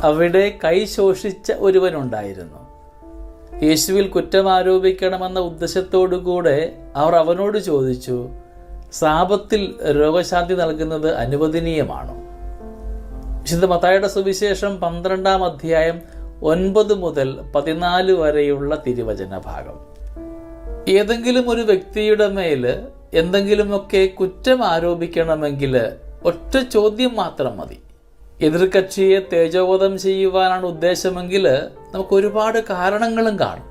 അവിടെ കൈ ശോഷിച്ച ഒരുവനുണ്ടായിരുന്നു. യേശുവിൽ കുറ്റം ആരോപിക്കണമെന്ന ഉദ്ദേശത്തോടുകൂടെ അവർ അവനോട് ചോദിച്ചു, സാപത്തിൽ രോഗശാന്തി നൽകുന്നത് അനുവദനീയമാണോ? വിശുദ്ധ മത്തായിയുടെ സുവിശേഷം 12-ാം അധ്യായം 9 മുതൽ 14 വരെയുള്ള തിരുവചന ഭാഗം. ഏതെങ്കിലും ഒരു വ്യക്തിയുടെ മേൽ എന്തെങ്കിലുമൊക്കെ കുറ്റം ആരോപിക്കണമെങ്കിൽ ഒറ്റ ചോദ്യം മാത്രം മതി. എതിർകക്ഷിയെ തേജോവധം ചെയ്യുവാനാണ് ഉദ്ദേശമെങ്കിൽ നമുക്ക് ഒരുപാട് കാരണങ്ങളും കാണും.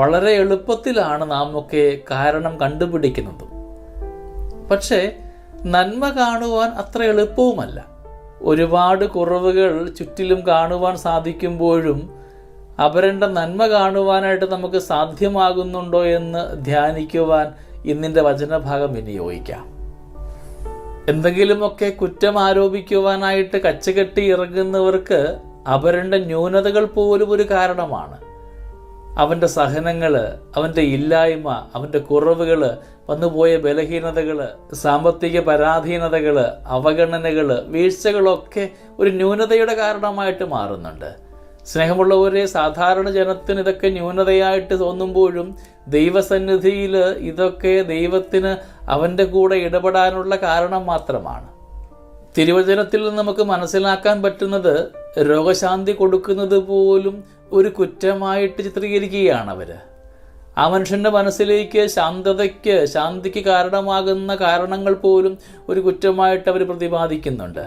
വളരെ എളുപ്പത്തിലാണ് നാം ഒക്കെ കാരണം കണ്ടുപിടിക്കുന്നതും. പക്ഷേ നന്മ കാണുവാൻ അത്ര എളുപ്പവുമല്ല. ഒരുപാട് കുറവുകൾ ചുറ്റിലും കാണുവാൻ സാധിക്കുമ്പോഴും അപരൻ്റെ നന്മ കാണുവാനായിട്ട് നമുക്ക് സാധ്യമാകുന്നുണ്ടോ എന്ന് ധ്യാനിക്കുവാൻ ഇന്നിൻ്റെ വചനഭാഗം വിനിയോഗിക്കാം. എന്തെങ്കിലുമൊക്കെ കുറ്റം ആരോപിക്കുവാനായിട്ട് കച്ചകെട്ടി ഇറങ്ങുന്നവർക്ക് അപരൻ്റെ ന്യൂനതകൾ പോലും ഒരു കാരണമാണ്. അവൻ്റെ സഹനങ്ങൾ, അവൻ്റെ ഇല്ലായ്മ, അവൻ്റെ കുറവുകൾ, വന്നുപോയ ബലഹീനതകൾ, സാമ്പത്തിക പരാധീനതകൾ, അവഗണനകൾ, വീഴ്ചകളൊക്കെ ഒരു ന്യൂനതയുടെ കാരണമായിട്ട് മാറുന്നുണ്ട്. സ്നേഹമുള്ളവരെ, സാധാരണ ജനത്തിന് ഇതൊക്കെ ന്യൂനതയായിട്ട് തോന്നുമ്പോഴും ദൈവസന്നിധിയിൽ ഇതൊക്കെ ദൈവത്തിന് അവൻ്റെ കൂടെ ഇടപെടാനുള്ള കാരണം മാത്രമാണ്. തിരുവചനത്തിൽ നിന്ന് നമുക്ക് മനസ്സിലാക്കാൻ പറ്റുന്നത് രോഗശാന്തി കൊടുക്കുന്നത് പോലും ഒരു കുറ്റമായിട്ട് ചിത്രീകരിക്കുകയാണ് അവർ. ആ മനുഷ്യൻ്റെ മനസ്സിലേക്ക് ശാന്തിക്ക് കാരണമാകുന്ന കാരണങ്ങൾ പോലും ഒരു കുറ്റമായിട്ട് അവർ പ്രതിപാദിക്കുന്നുണ്ട്.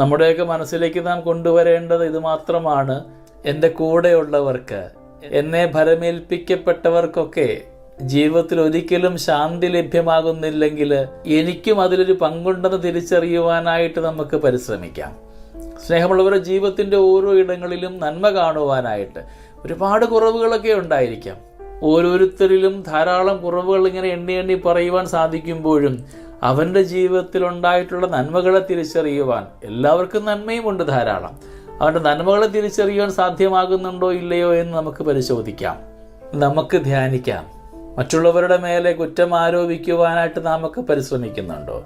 നമ്മുടെയൊക്കെ മനസ്സിലേക്ക് നാം കൊണ്ടുവരേണ്ടത് ഇത് മാത്രമാണ്. എൻ്റെ കൂടെയുള്ളവർക്ക്, എന്നെ ഭരമേൽപ്പിക്കപ്പെട്ടവർക്കൊക്കെ ജീവിതത്തിൽ ഒരിക്കലും ശാന്തി ലഭ്യമാകുന്നില്ലെങ്കിൽ എനിക്കും അതിലൊരു പങ്കുണ്ടെന്ന് തിരിച്ചറിയുവാനായിട്ട് നമുക്ക് പരിശ്രമിക്കാം. സ്നേഹമുള്ളവരുടെ ജീവിതത്തിൻ്റെ ഓരോ ഇടങ്ങളിലും നന്മ കാണുവാനായിട്ട് ഒരുപാട് കുറവുകളൊക്കെ ഉണ്ടായിരിക്കാം. ഓരോരുത്തരിലും ധാരാളം കുറവുകൾ ഇങ്ങനെ എണ്ണി പറയുവാൻ സാധിക്കുമ്പോഴും അവൻ്റെ ജീവിതത്തിൽ ഉണ്ടായിട്ടുള്ള നന്മകളെ തിരിച്ചറിയുവാൻ, എല്ലാവർക്കും നന്മയും ഉണ്ട് ധാരാളം, അവൻ്റെ നന്മകളെ തിരിച്ചറിയുവാൻ സാധ്യമാകുന്നുണ്ടോ ഇല്ലയോ എന്ന് നമുക്ക് പരിശോധിക്കാം, നമുക്ക് ധ്യാനിക്കാം. മറ്റുള്ളവരുടെ മേലെ കുറ്റം ആരോപിക്കുവാനായിട്ട് നാമൊക്കെ പരിശ്രമിക്കുന്നുണ്ടോ?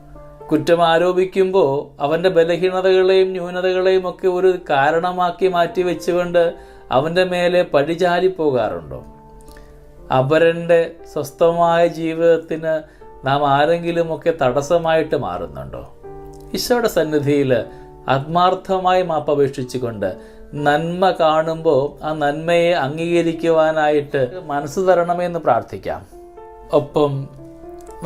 കുറ്റം ആരോപിക്കുമ്പോൾ അവൻ്റെ ബലഹീനതകളെയും ന്യൂനതകളെയും ഒക്കെ ഒരു കാരണമാക്കി മാറ്റിവെച്ചുകൊണ്ട് അവൻ്റെ മേലെ പഴിചാരി പോകാറുണ്ടോ? അപരൻ്റെ സ്വസ്ഥമായ ജീവിതത്തിന് നാം ആരെങ്കിലുമൊക്കെ തടസ്സമായിട്ട് മാറുന്നുണ്ടോ? ഈശോയുടെ സന്നിധിയിൽ ആത്മാർത്ഥമായി മാപ്പപേക്ഷിച്ചുകൊണ്ട് നന്മ കാണുമ്പോൾ ആ നന്മയെ അംഗീകരിക്കുവാനായിട്ട് മനസ്സ് തരണമെന്ന് പ്രാർത്ഥിക്കാം. ഒപ്പം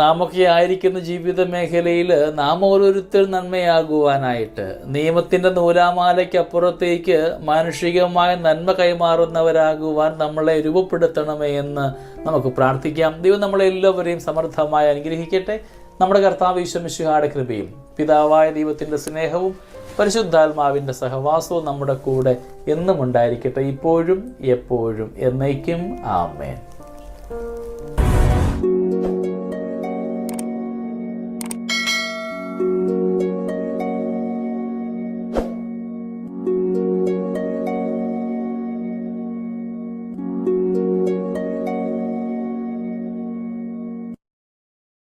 നാമൊക്കെ ആയിരിക്കുന്ന ജീവിത മേഖലയിൽ നാം ഓരോരുത്തരും നന്മയാകുവാനായിട്ട് നിയമത്തിൻ്റെ നൂലാമാലയ്ക്കപ്പുറത്തേക്ക് മാനുഷികമായ നന്മ കൈമാറുന്നവരാകുവാൻ നമ്മളെ രൂപപ്പെടുത്തണമേ എന്ന് നമുക്ക് പ്രാർത്ഥിക്കാം. ദൈവം നമ്മളെല്ലാവരെയും സമൃദ്ധമായി അനുഗ്രഹിക്കട്ടെ. നമ്മുടെ കർത്താവ് ഈശോ മിശിഹായുടെ കൃപയും പിതാവായ ദൈവത്തിൻ്റെ സ്നേഹവും പരിശുദ്ധാത്മാവിൻ്റെ സഹവാസവും നമ്മുടെ കൂടെ എന്നും ഉണ്ടായിരിക്കട്ടെ, ഇപ്പോഴും എപ്പോഴും എന്നേക്കും. ആമേൻ.